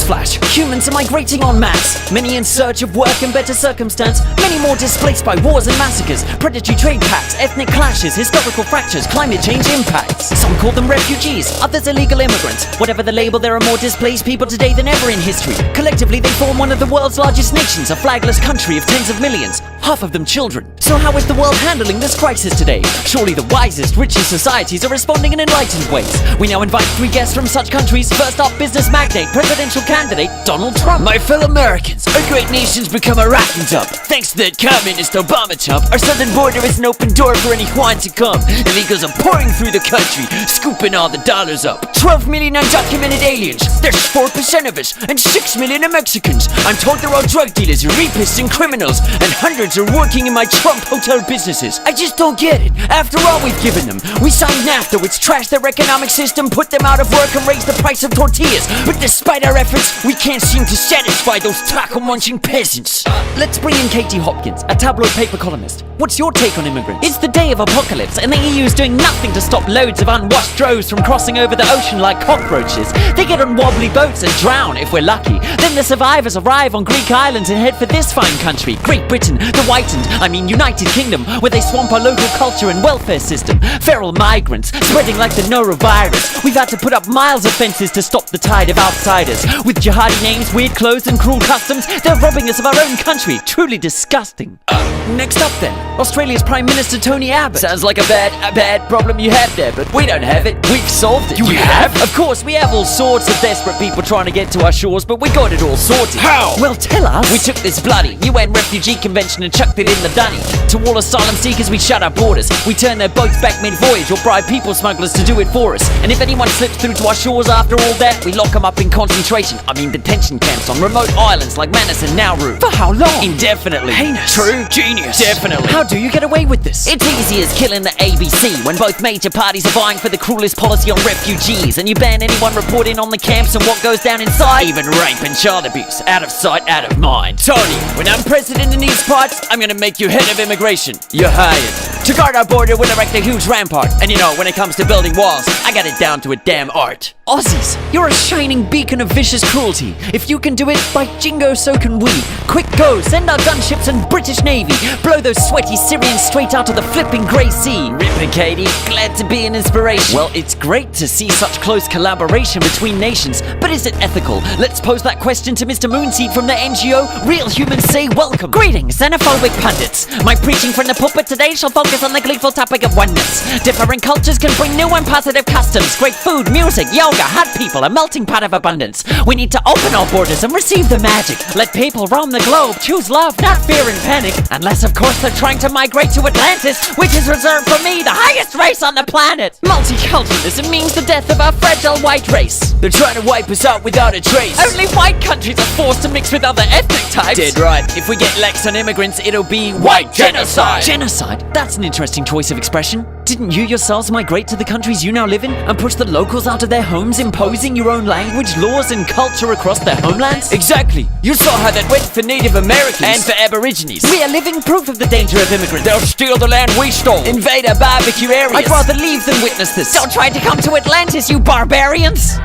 Newsflash, humans are migrating en masse. Many in search of work and better circumstance. Many more displaced by wars and massacres, predatory trade pacts, ethnic clashes, historical fractures, climate change impacts. Some call them refugees, others illegal immigrants. Whatever the label, there are more displaced people today than ever in history. Collectively, they form one of the world's largest nations, a flagless country of tens of millions, half of them children. So how is the world handling this crisis today? Surely the wisest, richest societies are responding in enlightened ways. We now invite 3 guests from such countries. First up, business magnate, presidential candidate, Donald Trump. My fellow Americans, our great nation's become a racking dump. Thanks to that communist Obama chump, our southern border is an open door for any Juan to come. Illegals are pouring through the country, scooping all the dollars up. 12 million undocumented aliens, there's 4% of us, and 6 million are Mexicans. I'm told they're all drug dealers, rapists, and criminals, and hundreds are working in my Trump hotel businesses. I just don't get it. After all we've given them, we signed NAFTA, which trashed their economic system, put them out of work, and raised the price of tortillas. But despite our efforts, we can't seem to satisfy those taco-munching peasants. Let's bring in Katie Hopkins, a tabloid paper columnist. What's your take on immigrants? It's the day of apocalypse, and the EU's doing nothing to stop loads of unwashed droves from crossing over the ocean like cockroaches. They get on wobbly boats and drown if we're lucky. Then the survivors arrive on Greek islands and head for this fine country, Great Britain, the United Kingdom, where they swamp our local culture and welfare system. Feral migrants, spreading like the norovirus. We've had to put up miles of fences to stop the tide of outsiders. With jihadi names, weird clothes and cruel customs, they're robbing us of our own country. Truly disgusting. Next up then, Australia's Prime Minister Tony Abbott. Sounds like a bad problem you have there, but we don't have it. We've solved it. You have? Of course, we have all sorts of desperate people trying to get to our shores, but we got it all sorted. How? Well, tell us. We took this bloody UN refugee convention and chucked it in the dunny. To all asylum seekers, we shut our borders. We turn their boats back mid-voyage or bribe people smugglers to do it for us. And if anyone slips through to our shores after all that, we lock them up in detention camps on remote islands like Manus and Nauru. For how long? Indefinitely. Heinous. True. Genius. Definitely. How do you get away with this? It's easy as killing the ABC when both major parties are vying for the cruelest policy on refugees. And you ban anyone reporting on the camps and what goes down inside. Even rape and child abuse. Out of sight, out of mind. Tony, when I'm president in these parts, I'm gonna make you head of immigration. You're hired. To guard our border, we'll erect a huge rampart. And you know, when it comes to building walls, I got it down to a damn art. Aussies, you're a shining beacon of vicious cruelty. If you can do it, by jingo, so can we. Quick go, send our gunships and British Navy. Blow those sweaty Syrians straight out of the flipping grey sea. Ripper Katie, glad to be an inspiration. Well, it's great to see such close collaboration between nations, but is it ethical? Let's pose that question to Mr. Moonseed from the NGO Real Humans Say Welcome. Greetings, xenophobic pundits. My preaching from the pulpit today shall focus on the gleeful topic of oneness. Different cultures can bring new and positive customs, great food, music, yoga, hot people, a melting pot of abundance. We need to open our borders and receive the magic. Let people roam the globe, choose love, not fear and panic. Unless, of course, they're trying to migrate to Atlantis, which is reserved for me, the highest race on the planet. Multiculturalism means the death of our fragile white race. They're trying to wipe us out without a trace. Only white countries are forced to mix with other ethnic types. Dead right. If we get lax on immigrants, it'll be white genocide. Genocide? That's an interesting choice of expression. Didn't you yourselves migrate to the countries you now live in and push the locals out of their homes, imposing your own language, laws, and culture across their homelands? Exactly. You saw how that went for Native Americans and for Aborigines. We are living proof of the danger of immigrants. They'll steal the land we stole, invade our barbecue areas. I'd rather leave than witness this. Don't try to come to Atlantis, you barbarians!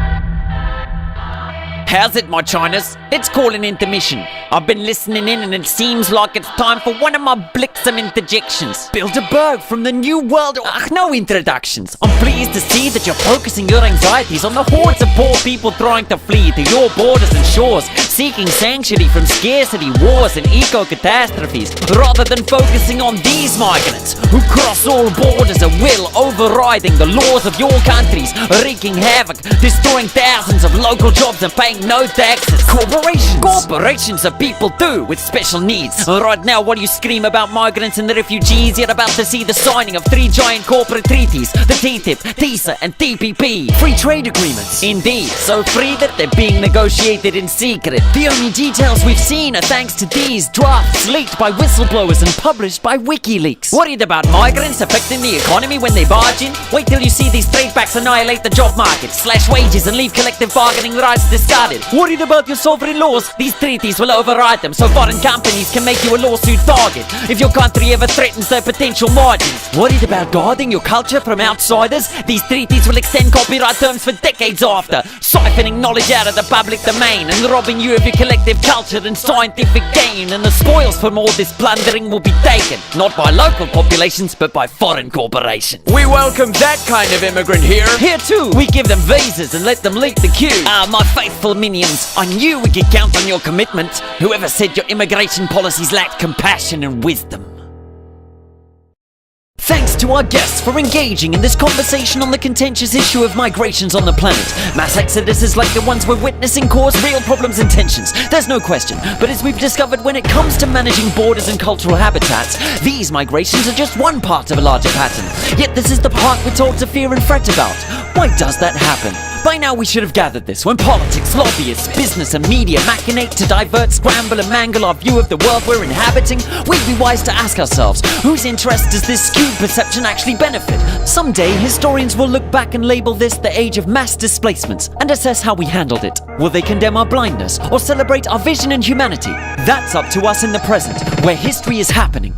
How's it, my Chinas? Let's call an intermission. I've been listening in and it seems like it's time for one of my Blixen interjections. Bilderberg from the New World... no introductions. I'm pleased to see that you're focusing your anxieties on the hordes of poor people trying to flee to your borders and shores, seeking sanctuary from scarcity, wars and eco-catastrophes, rather than focusing on these migrants who cross all borders at will, overriding the laws of your countries, wreaking havoc, destroying thousands of local jobs and paying no taxes. Corporations are people too, with special needs. Right now, while you scream about migrants and the refugees, you're about to see the signing of 3 giant corporate treaties, the TTIP, TISA and TPP. Free trade agreements. Indeed, so free that they're being negotiated in secret. The only details we've seen are thanks to these drafts leaked by whistleblowers and published by WikiLeaks. Worried about migrants affecting the economy when they barge in? Wait till you see these trade pacts annihilate the job market, slash wages and leave collective bargaining rights discarded started. Worried about your sovereign laws? These treaties will override them, so foreign companies can make you a lawsuit target if your country ever threatens their potential margins. Worried about guarding your culture from outsiders? These treaties will extend copyright terms for decades after, siphoning knowledge out of the public domain and robbing you of your collective culture and scientific gain. And the spoils from all this plundering will be taken, not by local populations, but by foreign corporations. We welcome that kind of immigrant here. Here too, we give them visas and let them lead the queue. Ah, my faithful minions, I knew we could count on your commitment. Whoever said your immigration policies lacked compassion and wisdom. Thanks to our guests for engaging in this conversation on the contentious issue of migrations on the planet. Mass exoduses like the ones we're witnessing cause real problems and tensions, there's no question. But as we've discovered, when it comes to managing borders and cultural habitats, these migrations are just one part of a larger pattern. Yet this is the part we're told to fear and fret about. Why does that happen? By now we should have gathered this. When politics, lobbyists, business and media machinate to divert, scramble and mangle our view of the world we're inhabiting, we'd be wise to ask ourselves, whose interest does this skewed perception actually benefit? Someday historians will look back and label this the age of mass displacements and assess how we handled it. Will they condemn our blindness or celebrate our vision and humanity? That's up to us in the present, where history is happening.